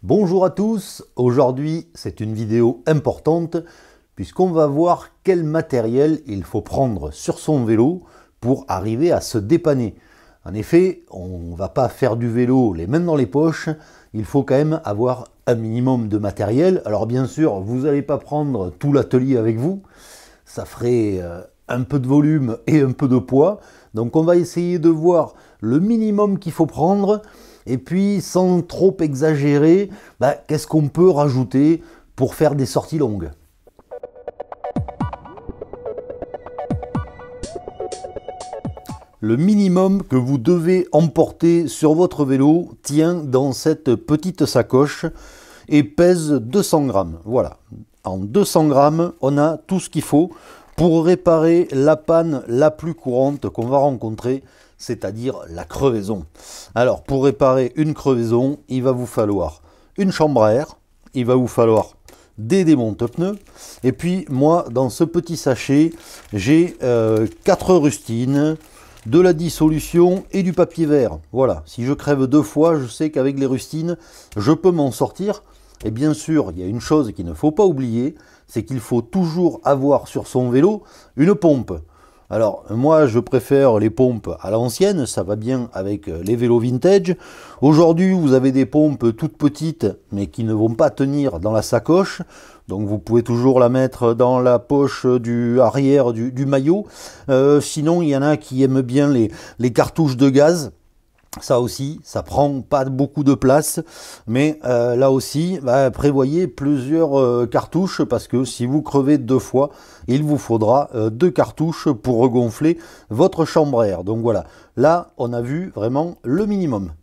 Bonjour à tous, aujourd'hui c'est une vidéo importante puisqu'on va voir quel matériel il faut prendre sur son vélo pour arriver à se dépanner. En effet, on ne va pas faire du vélo les mains dans les poches, il faut quand même avoir un minimum de matériel. Alors bien sûr, vous n'allez pas prendre tout l'atelier avec vous, ça ferait un peu de volume et un peu de poids. Donc on va essayer de voir le minimum qu'il faut prendre. Et puis, sans trop exagérer, qu'est-ce qu'on peut rajouter pour faire des sorties longues? Le minimum que vous devez emporter sur votre vélo tient dans cette petite sacoche et pèse 200 grammes. Voilà, en 200 grammes, on a tout ce qu'il faut pour réparer la panne la plus courante qu'on va rencontrer, c'est-à-dire la crevaison. Alors, pour réparer une crevaison, il va vous falloir une chambre à air, il va vous falloir des démonte-pneus, et puis moi, dans ce petit sachet, j'ai 4 rustines, de la dissolution et du papier vert. Voilà, si je crève 2 fois, je sais qu'avec les rustines, je peux m'en sortir. Et bien sûr, il y a une chose qu'il ne faut pas oublier, c'est qu'il faut toujours avoir sur son vélo une pompe. Alors moi je préfère les pompes à l'ancienne, ça va bien avec les vélos vintage. Aujourd'hui vous avez des pompes toutes petites mais qui ne vont pas tenir dans la sacoche. Donc vous pouvez toujours la mettre dans la poche du arrière du maillot. Sinon il y en a qui aiment bien les cartouches de gaz. Ça aussi, ça prend pas beaucoup de place, mais là aussi, prévoyez plusieurs cartouches parce que si vous crevez 2 fois, il vous faudra 2 cartouches pour regonfler votre chambre à air. Donc voilà, là on a vu vraiment le minimum.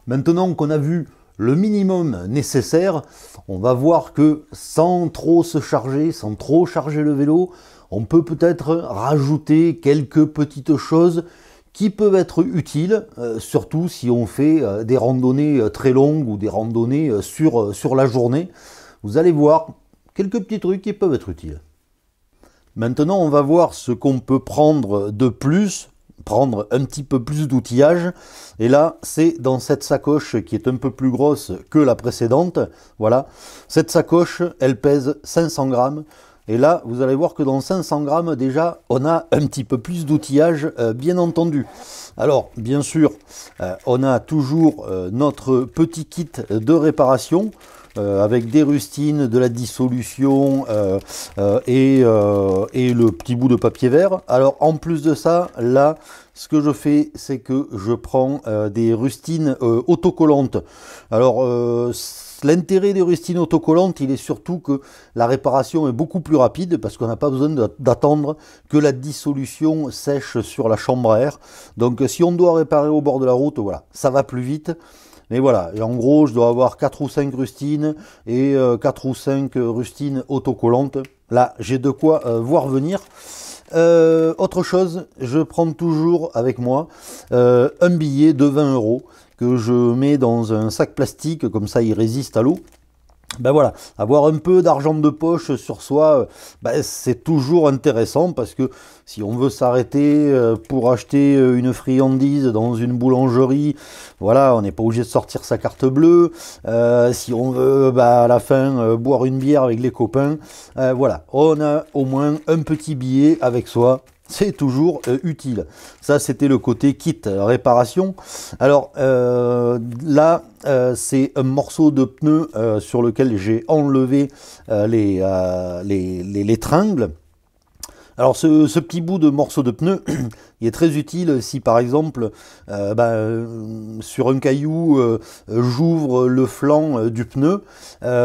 Maintenant qu'on a vu le minimum nécessaire, on va voir que sans trop se charger, sans trop charger le vélo, on peut peut-être rajouter quelques petites choses qui peuvent être utiles, surtout si on fait des randonnées très longues ou des randonnées sur la journée. Vous allez voir quelques petits trucs qui peuvent être utiles. Maintenant, on va voir ce qu'on peut prendre de plus, prendre un petit peu plus d'outillage. Et là, c'est dans cette sacoche qui est un peu plus grosse que la précédente. Voilà, cette sacoche, elle pèse 500 grammes. Et là, vous allez voir que dans 500 grammes, déjà, on a un petit peu plus d'outillage, bien entendu. Alors, bien sûr, on a toujours notre petit kit de réparation avec des rustines, de la dissolution et le petit bout de papier vert. Alors, en plus de ça, là, ce que je fais, c'est que je prends des rustines autocollantes. Alors, l'intérêt des rustines autocollantes, il est surtout que la réparation est beaucoup plus rapide parce qu'on n'a pas besoin d'attendre que la dissolution sèche sur la chambre à air. Donc si on doit réparer au bord de la route, voilà, ça va plus vite. Mais voilà, et en gros, je dois avoir 4 ou 5 rustines et 4 ou 5 rustines autocollantes. Là, j'ai de quoi voir venir. Autre chose, je prends toujours avec moi un billet de 20 € que je mets dans un sac plastique, comme ça il résiste à l'eau. Voilà, avoir un peu d'argent de poche sur soi, c'est toujours intéressant parce que si on veut s'arrêter pour acheter une friandise dans une boulangerie, voilà, on n'est pas obligé de sortir sa carte bleue. Si on veut à la fin boire une bière avec les copains, voilà, on a au moins un petit billet avec soi. C'est toujours utile. Ça, c'était le côté kit réparation. Alors là, c'est un morceau de pneu sur lequel j'ai enlevé les tringles. Alors ce petit bout de morceau de pneu, il est très utile si par exemple sur un caillou j'ouvre le flanc du pneu,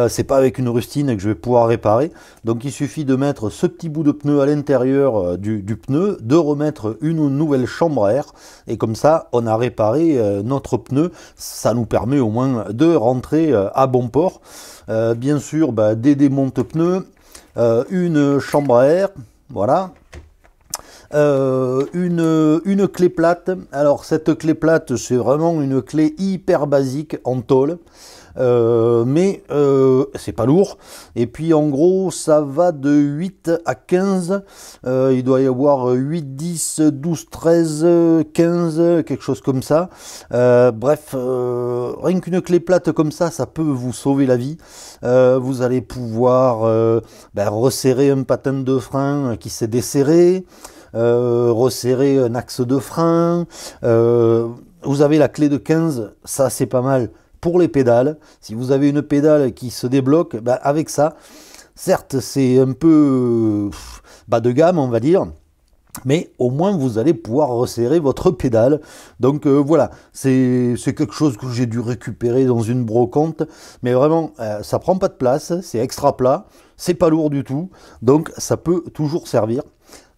c'est pas avec une rustine que je vais pouvoir réparer, donc il suffit de mettre ce petit bout de pneu à l'intérieur du pneu, de remettre une nouvelle chambre à air et comme ça on a réparé notre pneu, ça nous permet au moins de rentrer à bon port. Bien sûr des démonte-pneus, une chambre à air. Voilà, une clé plate. Alors cette clé plate, c'est vraiment une clé hyper basique en tôle. Mais c'est pas lourd, et puis en gros ça va de 8 à 15, il doit y avoir 8, 10, 12, 13, 15, quelque chose comme ça. Bref, rien qu'une clé plate comme ça peut vous sauver la vie. Vous allez pouvoir resserrer un patin de frein qui s'est desserré, resserrer un axe de frein. Vous avez la clé de 15, ça c'est pas mal pour les pédales. Si vous avez une pédale qui se débloque, avec ça, certes c'est un peu bas de gamme on va dire, mais au moins vous allez pouvoir resserrer votre pédale. Donc voilà, c'est quelque chose que j'ai dû récupérer dans une brocante, mais vraiment ça prend pas de place, c'est extra plat, c'est pas lourd du tout, donc ça peut toujours servir.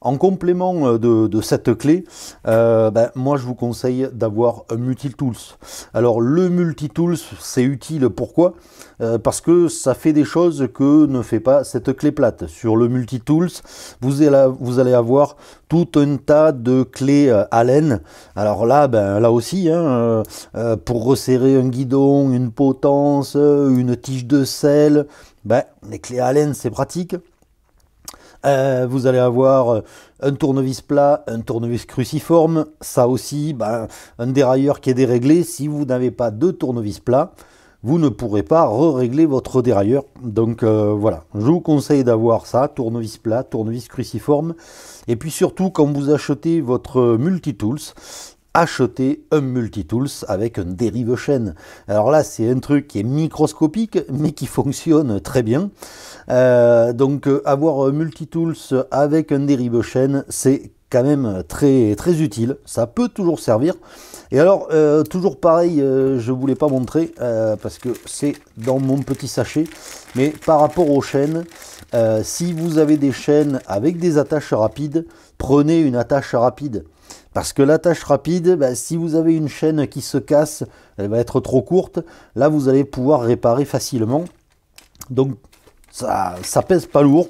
En complément de cette clé, moi je vous conseille d'avoir un multitools. Alors le multitools c'est utile, pourquoi? Parce que ça fait des choses que ne fait pas cette clé plate. Sur le multitools, vous allez avoir tout un tas de clés Allen. Alors là, là aussi, pour resserrer un guidon, une potence, une tige de selle, les clés Allen c'est pratique. Vous allez avoir un tournevis plat, un tournevis cruciforme, ça aussi, un dérailleur qui est déréglé. Si vous n'avez pas de tournevis plat, vous ne pourrez pas régler votre dérailleur. Donc voilà, je vous conseille d'avoir ça, tournevis plat, tournevis cruciforme. Et puis surtout, quand vous achetez votre multitools, acheter un multitools avec un dérive chaîne. Alors là, c'est un truc qui est microscopique, mais qui fonctionne très bien. Donc avoir un multitools avec un dérive chaîne, c'est quand même très, très utile. Ça peut toujours servir. Et alors, toujours pareil, je ne vous l'ai pas montré, parce que c'est dans mon petit sachet, mais par rapport aux chaînes, si vous avez des chaînes avec des attaches rapides, prenez une attache rapide. Parce que l'attache rapide, si vous avez une chaîne qui se casse, elle va être trop courte. Là, vous allez pouvoir réparer facilement. Donc, ça pèse pas lourd,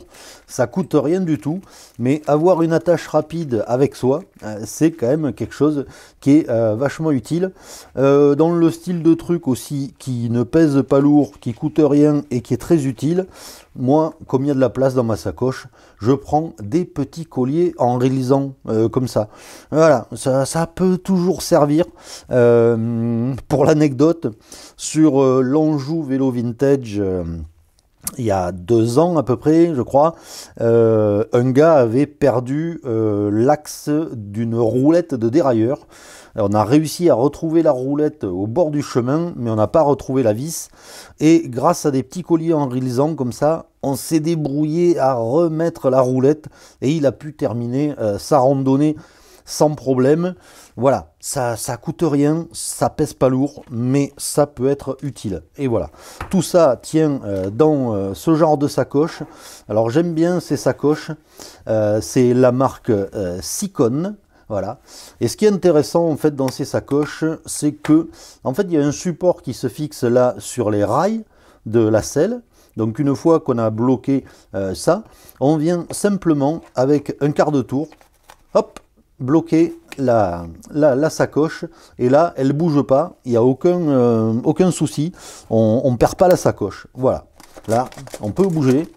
ça coûte rien du tout. Mais avoir une attache rapide avec soi, c'est quand même quelque chose qui est vachement utile. Dans le style de truc aussi, qui ne pèse pas lourd, qui coûte rien et qui est très utile, moi, comme il y a de la place dans ma sacoche, je prends des petits colliers en réalisant comme ça. Voilà, ça peut toujours servir. Pour l'anecdote, sur l'Anjou Vélo Vintage, il y a 2 ans à peu près, je crois, un gars avait perdu l'axe d'une roulette de dérailleur. On a réussi à retrouver la roulette au bord du chemin, mais on n'a pas retrouvé la vis. Et grâce à des petits colliers en réalisant comme ça, on s'est débrouillé à remettre la roulette et il a pu terminer sa randonnée sans problème. Voilà, ça coûte rien, ça pèse pas lourd, mais ça peut être utile. Et voilà, tout ça tient dans ce genre de sacoche. Alors j'aime bien ces sacoches, c'est la marque Sikon. Voilà. Et ce qui est intéressant en fait dans ces sacoches, c'est que en fait il y a un support qui se fixe là sur les rails de la selle. Donc une fois qu'on a bloqué ça, on vient simplement avec un quart de tour, hop, bloquer la sacoche, et là elle bouge pas, il n'y a aucun souci, on ne perd pas la sacoche. Voilà, là on peut bouger.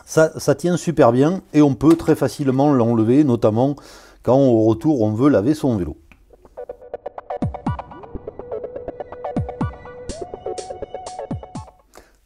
Ça tient super bien et on peut très facilement l'enlever, notamment quand au retour on veut laver son vélo.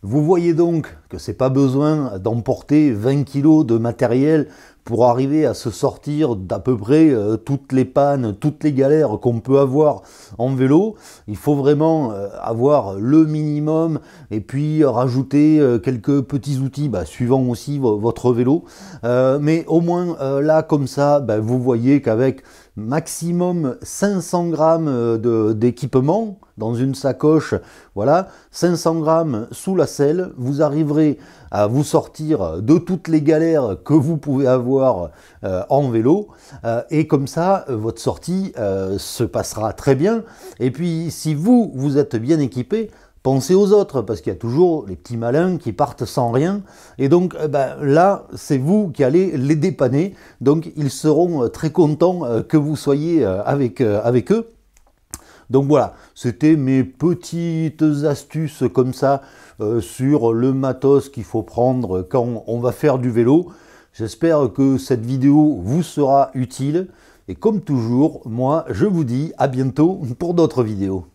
Vous voyez donc que c'est pas besoin d'emporter 20 kg de matériel pour arriver à se sortir d'à peu près toutes les pannes, toutes les galères qu'on peut avoir en vélo. Il faut vraiment avoir le minimum et puis rajouter quelques petits outils, suivant aussi votre vélo. Mais au moins là, comme ça, vous voyez qu'avec maximum 500 grammes d'équipement dans une sacoche, voilà, 500 grammes sous la selle, vous arriverez à vous sortir de toutes les galères que vous pouvez avoir en vélo, et comme ça votre sortie se passera très bien. Et puis si vous êtes bien équipé, pensez aux autres, parce qu'il y a toujours les petits malins qui partent sans rien, et donc là, c'est vous qui allez les dépanner, donc ils seront très contents que vous soyez avec eux. Donc voilà, c'était mes petites astuces comme ça sur le matos qu'il faut prendre quand on va faire du vélo. J'espère que cette vidéo vous sera utile, et comme toujours, moi je vous dis à bientôt pour d'autres vidéos.